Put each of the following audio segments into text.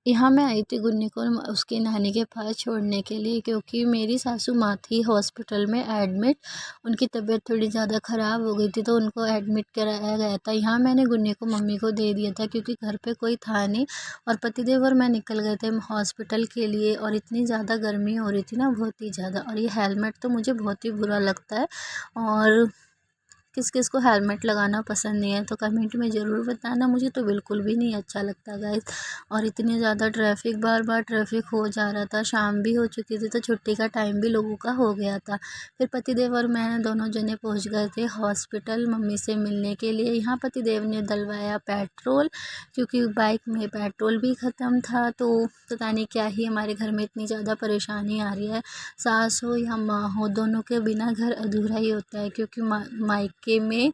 यहाँ मैं आई थी गुन्नी को उसकी नानी के पास छोड़ने के लिए, क्योंकि मेरी सासू माँ थी हॉस्पिटल में एडमिट। उनकी तबीयत थोड़ी ज़्यादा ख़राब हो गई थी, तो उनको एडमिट कराया गया था। यहाँ मैंने गुन्नी को मम्मी को दे दिया था, क्योंकि घर पे कोई था नहीं और पतिदेव और मैं निकल गए थे हॉस्पिटल के लिए। और इतनी ज़्यादा गर्मी हो रही थी ना, बहुत ही ज़्यादा। और ये हेलमेट तो मुझे बहुत ही बुरा लगता है। और किस किस को हेलमेट लगाना पसंद नहीं है तो कमेंट में ज़रूर बताना। मुझे तो बिल्कुल भी नहीं अच्छा लगता गाइस। और इतनी ज़्यादा ट्रैफिक, बार बार ट्रैफिक हो जा रहा था। शाम भी हो चुकी थी, तो छुट्टी का टाइम भी लोगों का हो गया था। फिर पतिदेव और मैं दोनों जने पहुंच गए थे हॉस्पिटल मम्मी से मिलने के लिए। यहाँ पतिदेव ने डलवाया पेट्रोल, क्योंकि बाइक में पेट्रोल भी ख़त्म था। तो पता नहीं क्या ही हमारे घर में इतनी ज़्यादा परेशानी आ रही है। सास हो या माँ हो, दोनों के बिना घर अधूरा ही होता है। क्योंकि मायके में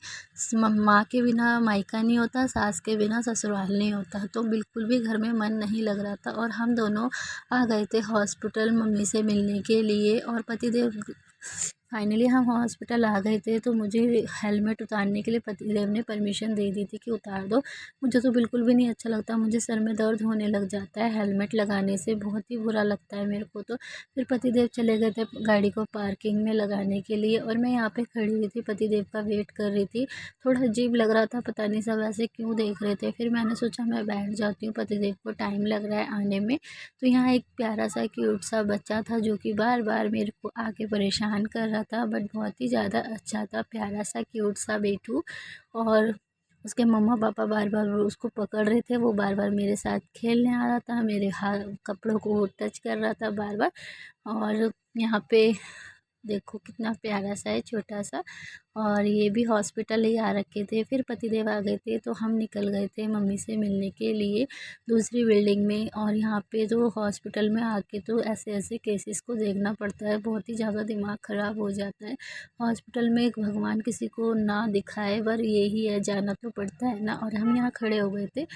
माँ के बिना मायका नहीं होता, सास के बिना ससुराल नहीं होता। तो बिल्कुल भी घर में मन नहीं लग रहा था। और हम दोनों आ गए थे हॉस्पिटल मम्मी से मिलने के लिए। और पतिदेव फाइनली हम हॉस्पिटल आ गए थे, तो मुझे हेलमेट उतारने के लिए पतिदेव ने परमिशन दे दी थी कि उतार दो। मुझे तो बिल्कुल भी नहीं अच्छा लगता, मुझे सर में दर्द होने लग जाता है हेलमेट लगाने से, बहुत ही बुरा लगता है मेरे को तो। फिर पतिदेव चले गए थे गाड़ी को पार्किंग में लगाने के लिए, और मैं यहाँ पे खड़ी हुई थी, पतिदेव का वेट कर रही थी। थोड़ा अजीब लग रहा था, पता नहीं सब ऐसे क्यों देख रहे थे। फिर मैंने सोचा मैं बैठ जाती हूँ, पतिदेव को टाइम लग रहा है आने में। तो यहाँ एक प्यारा सा क्यूट सा बच्चा था, जो कि बार बार मेरे को आके परेशान कर रहा था, बट बहुत ही ज़्यादा अच्छा था, प्यारा सा क्यूट सा बेटू। और उसके मम्मा पापा बार बार उसको पकड़ रहे थे, वो बार बार मेरे साथ खेलने आ रहा था, मेरे हाथ कपड़ों को टच कर रहा था बार बार। और यहाँ पे देखो कितना प्यारा सा है, छोटा सा। और ये भी हॉस्पिटल ही आ रखे थे। फिर पतिदेव आ गए थे, तो हम निकल गए थे मम्मी से मिलने के लिए दूसरी बिल्डिंग में। और यहाँ पे तो हॉस्पिटल में आके तो ऐसे ऐसे केसेस को देखना पड़ता है, बहुत ही ज़्यादा दिमाग ख़राब हो जाता है। हॉस्पिटल में एक भगवान किसी को ना दिखाए, पर यही है, जाना तो पड़ता है ना। और हम यहाँ खड़े हो गए थे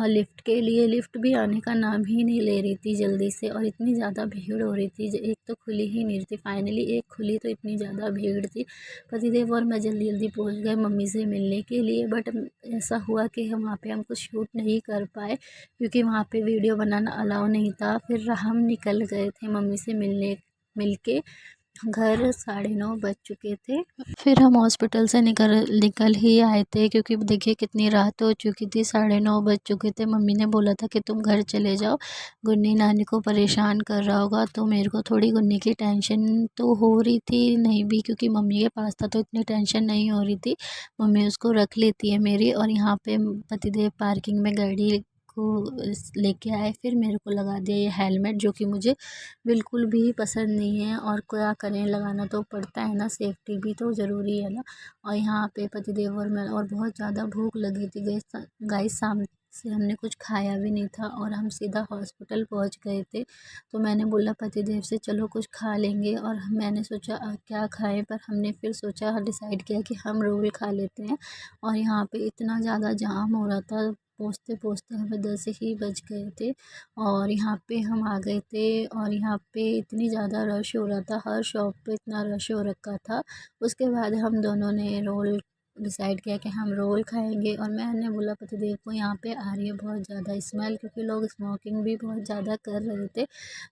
लिफ्ट के लिए। लिफ्ट भी आने का नाम ही नहीं ले रही थी जल्दी से, और इतनी ज़्यादा भीड़ हो रही थी, एक तो खुली ही नहीं रही थी। फाइनली एक खुली, तो इतनी ज़्यादा भीड़ थी। पतिदेव और मैं जल्दी जल्दी पहुंच गए मम्मी से मिलने के लिए। बट ऐसा हुआ कि हम वहाँ पे हम कुछ शूट नहीं कर पाए, क्योंकि वहाँ पे वीडियो बनाना अलाउ नहीं था। फिर हम निकल गए थे मम्मी से मिलके घर। 9:30 बज चुके थे। फिर हम हॉस्पिटल से निकल निकल ही आए थे, क्योंकि देखिए कितनी रात हो चुकी थी, 9:30 बज चुके थे। मम्मी ने बोला था कि तुम घर चले जाओ, गुन्नी नानी को परेशान कर रहा होगा। तो मेरे को थोड़ी गुन्नी की टेंशन तो हो रही थी, नहीं भी, क्योंकि मम्मी के पास था तो इतनी टेंशन नहीं हो रही थी, मम्मी उसको रख लेती है मेरी। और यहाँ पे पतिदेव पार्किंग में गाड़ी को लेके आए, फिर मेरे को लगा दिया ये हेलमेट, जो कि मुझे बिल्कुल भी पसंद नहीं है। और क्या करें, लगाना तो पड़ता है ना, सेफ्टी भी तो ज़रूरी है ना। और यहाँ पे पतिदेव और मैं, और बहुत ज़्यादा भूख लगी थी गाइस, शाम से हमने कुछ खाया भी नहीं था, और हम सीधा हॉस्पिटल पहुँच गए थे। तो मैंने बोला पतिदेव से चलो कुछ खा लेंगे। और मैंने सोचा क्या खाएं, पर हमने फिर सोचा, डिसाइड किया कि हम रोल खा लेते हैं। और यहाँ पे इतना ज़्यादा जाम हो रहा था, पहुँचते पहुँचते हमें 10 ही बज गए थे। और यहाँ पे हम आ गए थे, और यहाँ पे इतनी ज़्यादा रश हो रहा था, हर शॉप पे इतना रश हो रखा था। उसके बाद हम दोनों ने रोल डिसाइड किया कि हम रोल खाएंगे। और मैंने बोला पतिदेव को यहाँ पे आ रही है बहुत ज़्यादा स्मेल, क्योंकि लोग स्मोकिंग भी बहुत ज़्यादा कर रहे थे।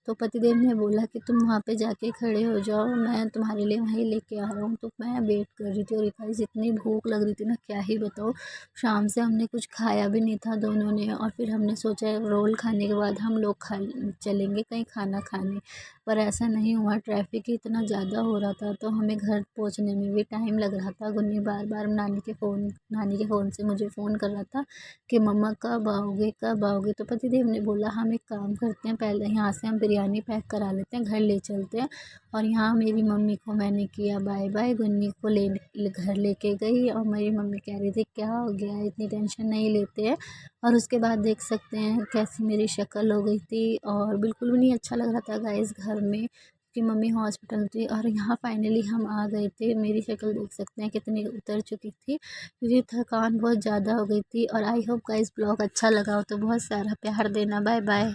तो पतिदेव ने बोला कि तुम वहाँ पे जाके खड़े हो जाओ, मैं तुम्हारे लिए वहीं लेके आ रहा हूँ। तो मैं वेट कर रही थी, और गाइस इतनी भूख लग रही थी ना, क्या ही बताऊँ। शाम से हमने कुछ खाया भी नहीं था दोनों ने। और फिर हमने सोचा रोल खाने के बाद हम लोग खा चलेंगे कहीं खाना खाने, पर ऐसा नहीं हुआ। ट्रैफिक ही इतना ज़्यादा हो रहा था, तो हमें घर पहुंचने में भी टाइम लग रहा था। गुन्नी बार बार नानी के फ़ोन से मुझे फ़ोन कर रहा था कि मम्मा कब आओगे कब आओगे। तो पतिदेव ने बोला हम एक काम करते हैं, पहले यहाँ से हम बिरयानी पैक करा लेते हैं, घर ले चलते हैं। और यहाँ मेरी मम्मी को मैंने किया बाय बाय, गुन्नी को घर लेके गई। और मेरी मम्मी कह रही थी क्या हो गया, इतनी टेंशन नहीं लेते हैं। और उसके बाद देख सकते हैं कैसी मेरी शक्ल हो गई थी, और बिल्कुल भी नहीं अच्छा लग रहा था गाइस घर में, कि मम्मी हॉस्पिटल थी। और यहाँ फाइनली हम आ गए थे। मेरी शक्ल देख सकते हैं कितनी उतर चुकी थी, क्योंकि थकान बहुत ज़्यादा हो गई थी। और आई होप गाइस ब्लॉग अच्छा लगा हो तो बहुत सारा प्यार देना। Bye bye.